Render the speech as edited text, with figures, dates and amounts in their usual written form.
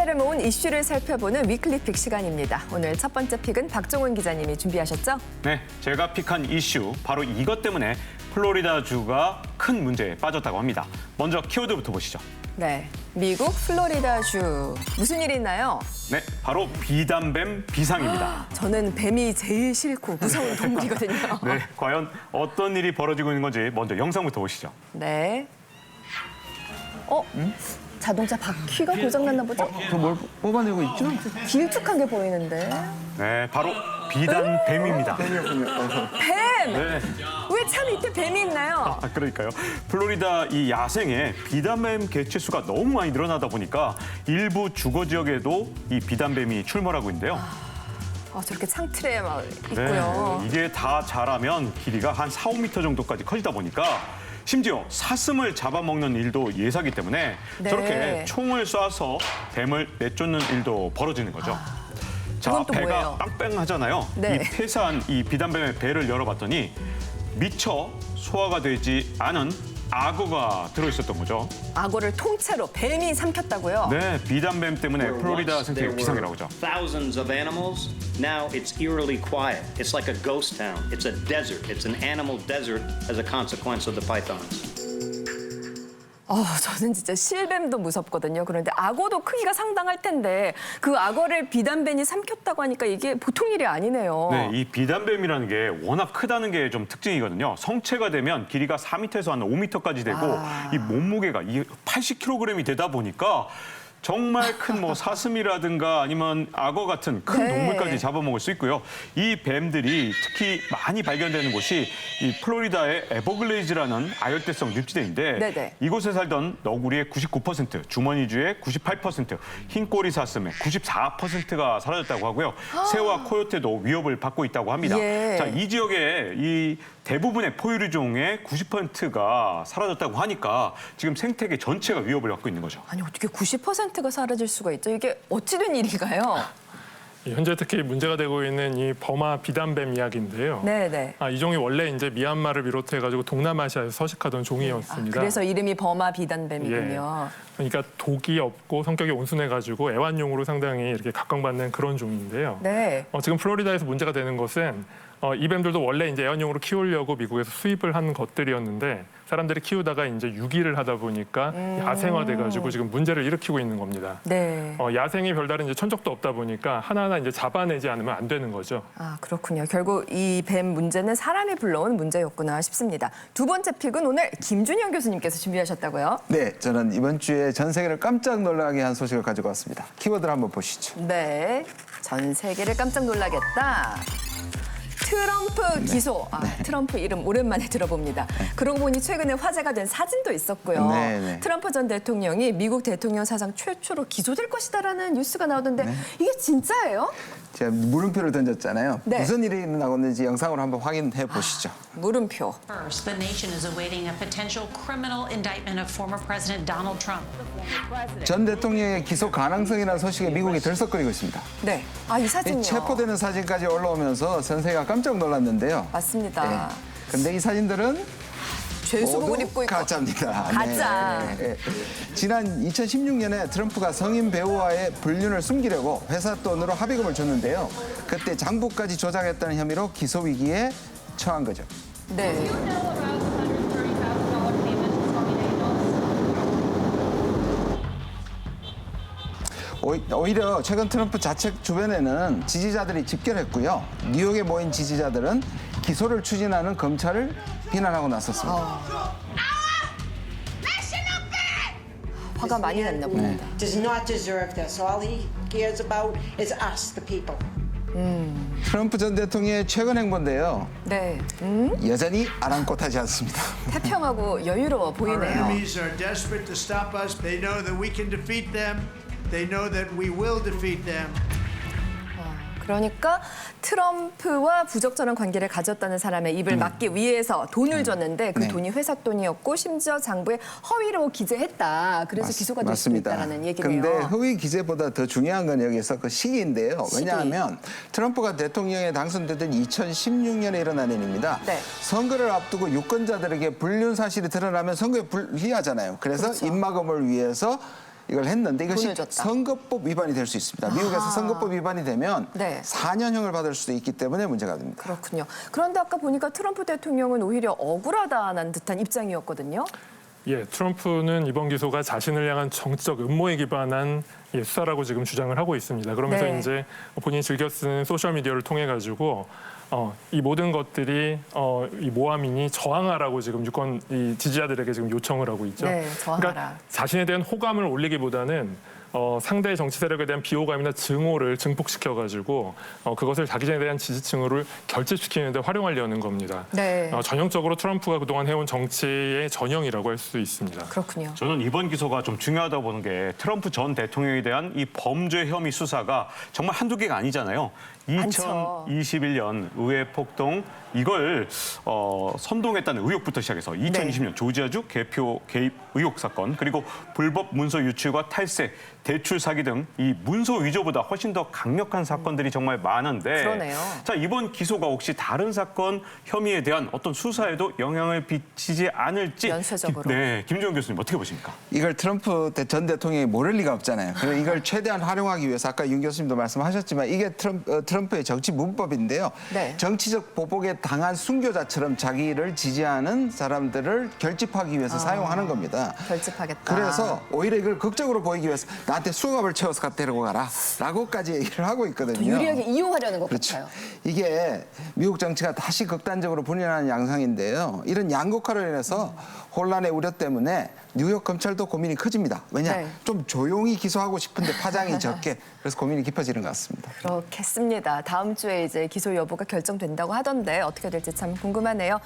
기자를 모은 이슈를 살펴보는 위클리 픽 시간입니다. 오늘 첫 번째 픽은 박종훈 기자님이 준비하셨죠? 네, 제가 픽한 이슈, 바로 이것 때문에 플로리다주가 큰 문제에 빠졌다고 합니다. 먼저 키워드부터 보시죠. 네, 미국 플로리다주. 무슨 일이 있나요? 네, 바로 비단뱀 비상입니다. 저는 뱀이 제일 싫고 무서운 동물이거든요. 네, 과연 어떤 일이 벌어지고 있는 건지 먼저 영상부터 보시죠. 네. 자동차 바퀴가 고장났나 보죠? 저 뭘 뽑아내고 있죠? 길쭉한 게 보이는데. 네, 바로 비단뱀입니다. 뱀! 네, 왜 차 밑에 뱀이 있나요? 그러니까요. 플로리다 이 야생에 비단뱀 개체 수가 너무 많이 늘어나다 보니까 일부 주거 지역에도 이 비단뱀이 출몰하고 있는데요. 저렇게 창틀에 막 있고요. 네, 이게 다 자라면 길이가 한 4, 5m 정도까지 커지다 보니까 심지어 사슴을 잡아먹는 일도 예사기 때문에 네. 저렇게 총을 쏴서 뱀을 내쫓는 일도 벌어지는 거죠. 자, 이건 또 배가 뭐예요? 빵빵하잖아요. 네. 이 폐사한 이 비단뱀의 배를 열어봤더니 미처 소화가 되지 않은 악어가 들어있었던 거죠. 악어를 통째로 뱀이 삼켰다고요? 네, 비단뱀 때문에 플로리다 생태계 비상이라고 하죠. Thousands of animals. Now it's eerily quiet. It's like a ghost town. It's a desert. It's an animal desert as a consequence of the pythons. 저는 진짜 실뱀도 무섭거든요. 그런데 악어도 크기가 상당할 텐데 그 악어를 비단뱀이 삼켰다고 하니까 이게 보통 일이 아니네요. 네, 이 비단뱀이라는 게 워낙 크다는 게 좀 특징이거든요. 성체가 되면 길이가 4m에서 한 5m까지 되고 이 몸무게가 80kg이 되다 보니까 정말 큰 뭐 사슴이라든가 아니면 악어 같은 큰 네. 동물까지 잡아먹을 수 있고요. 이 뱀들이 특히 많이 발견되는 곳이 이 플로리다의 에버글레이즈라는 아열대성 늪지대인데 네네. 이곳에 살던 너구리의 99%, 주머니쥐의 98%, 흰꼬리 사슴의 94%가 사라졌다고 하고요. 새와 코요테도 위협을 받고 있다고 합니다. 예. 자, 이 지역에 이 대부분의 포유류종의 90%가 사라졌다고 하니까 지금 생태계 전체가 위협을 받고 있는 거죠. 아니 어떻게 90%가 사라질 수가 있죠? 이게 어찌된 일인가요? 현재 특히 문제가 되고 있는 이 버마 비단뱀 이야기인데요. 네네. 이 종이 원래 이제 미얀마를 비롯해가지고 동남아시아에서 서식하던 종이었습니다. 그래서 이름이 버마 비단뱀이군요. 그러니까 독이 없고 성격이 온순해가지고 애완용으로 상당히 이렇게 각광받는 그런 종인데요. 네. 지금 플로리다에서 문제가 되는 것은 이 뱀들도 원래 이제 애완용으로 키우려고 미국에서 수입을 한 것들이었는데 사람들이 키우다가 이제 유기를 하다 보니까 야생화돼가지고 지금 문제를 일으키고 있는 겁니다. 네. 야생이 별다른 이제 천적도 없다 보니까 하나하나 이제 잡아내지 않으면 안 되는 거죠. 그렇군요. 결국 이 뱀 문제는 사람이 불러온 문제였구나 싶습니다. 두 번째 픽은 오늘 김준영 교수님께서 준비하셨다고요? 네, 저는 이번 주에 전 세계를 깜짝 놀라게 한 소식을 가지고 왔습니다. 키워드를 한번 보시죠. 네. 전 세계를 깜짝 놀라겠다. 트럼프 기소. 트럼프 이름 오랜만에 들어봅니다. 그러고 보니 최근에 화제가 된 사진도 있었고요. 네네. 트럼프 전 대통령이 미국 대통령 사상 최초로 기소될 것이다라는 뉴스가 나오던데 이게 진짜예요? 제가 물음표를 던졌잖아요. 네. 무슨 일이 나왔는지 영상으로 한번 확인해 보시죠. 물음표. First, the nation is awaiting a potential criminal indictment of former President Donald Trump. 전 대통령의 기소 가능성이라는 소식에 미국이 들썩거리고 있습니다. 네. 이 사진요. 이 체포되는 사진까지 올라오면서 전 세계가 깜짝 놀랐는데요. 맞습니다. 근데 이 사진들은 죄수복을 모두 입고 있고. 가짜입니다. 가짜. 네. 지난 2016년에 트럼프가 성인 배우와의 불륜을 숨기려고 회사 돈으로 합의금을 줬는데요. 그때 장부까지 조작했다는 혐의로 기소 위기에 처한 거죠. 네. 오히려 최근 트럼프 자책 주변에는 지지자들이 집결했고요. 뉴욕에 모인 지지자들은 기소를 추진하는 검찰을 비난하고 나섰습니다. 화가 많이 났나 봅니다. does not deserve this. All he cares about is us, the people. 트럼프 전 대통령의 최근 행보인데요. 네. 여전히 아랑곳하지 않습니다. 태평하고 여유로워 Our 보이네요. enemies are desperate to stop us. They know that we can defeat them. They know that we will defeat them. 그러니까 트럼프와 부적절한 관계를 가졌다는 사람의 입을 막기 위해서 돈을 줬는데 그 네. 돈이 회사 돈이었고 심지어 장부에 허위로 기재했다. 그래서 기소가 될 수 있다는 얘기네요. 근데 허위 기재보다 더 중요한 건 여기서 그 시기인데요. 시기. 왜냐하면 트럼프가 대통령에 당선되던 2016년에 일어난 일입니다. 네. 선거를 앞두고 유권자들에게 불륜 사실이 드러나면 선거에 불리하잖아요. 그래서 그렇죠. 입막음을 위해서 이걸 했는데 이것이 돈을 줬다. 선거법 위반이 될 수 있습니다. 미국에서 선거법 위반이 되면 네. 4년형을 받을 수도 있기 때문에 문제가 됩니다. 그렇군요. 그런데 아까 보니까 트럼프 대통령은 오히려 억울하다는 듯한 입장이었거든요. 예, 트럼프는 이번 기소가 자신을 향한 정치적 음모에 기반한 수사라고 지금 주장을 하고 있습니다. 그러면서 네. 이제 본인이 즐겨 쓰는 소셜 미디어를 통해 가지고 이 모든 것들이 이 모하민이 저항하라고 지금 유권 이 지지자들에게 지금 요청을 하고 있죠. 네, 저항하라. 그러니까 자신에 대한 호감을 올리기보다는 상대 정치 세력에 대한 비호감이나 증오를 증폭시켜 가지고 그것을 자기에 대한 지지층을 결집시키는 데 활용하려는 겁니다. 네. 전형적으로 트럼프가 그동안 해온 정치의 전형이라고 할 수 있습니다. 그렇군요. 저는 이번 기소가 좀 중요하다고 보는 게 트럼프 전 대통령에 대한 이 범죄 혐의 수사가 정말 한두 개가 아니잖아요. 많죠. 2021년 의회 폭동 이걸 선동했다는 의혹부터 시작해서 2020년 조지아주 개표 개입 의혹 사건 그리고 불법 문서 유출과 탈세, 대출 사기 등 이 문서 위조보다 훨씬 더 강력한 사건들이 정말 많은데 그러네요. 자 이번 기소가 혹시 다른 사건 혐의에 대한 어떤 수사에도 영향을 끼치지 않을지 연쇄적으로. 네, 김종현 교수님 어떻게 보십니까? 이걸 트럼프 전 대통령이 모를 리가 없잖아요. 그래서 이걸 최대한 활용하기 위해서 아까 윤 교수님도 말씀하셨지만 이게 트럼프의 정치 문법인데요. 네. 정치적 보복에 당한 순교자처럼 자기를 지지하는 사람들을 결집하기 위해서 사용하는 겁니다. 결집하겠다. 그래서 오히려 이걸 극적으로 보이기 위해서 나한테 수갑을 채워서 데리고 가라 라고까지 얘기를 하고 있거든요. 유리하게 이용하려는 것 그렇죠. 같아요. 이게 미국 정치가 다시 극단적으로 분열하는 양상인데요. 이런 양극화로 인해서 혼란의 우려 때문에 뉴욕 검찰도 고민이 커집니다. 왜냐? 네. 좀 조용히 기소하고 싶은데 파장이 적게 그래서 고민이 깊어지는 것 같습니다. 그렇겠습니다. 다음 주에 이제 기소 여부가 결정된다고 하던데 어떻게 될지 참 궁금하네요.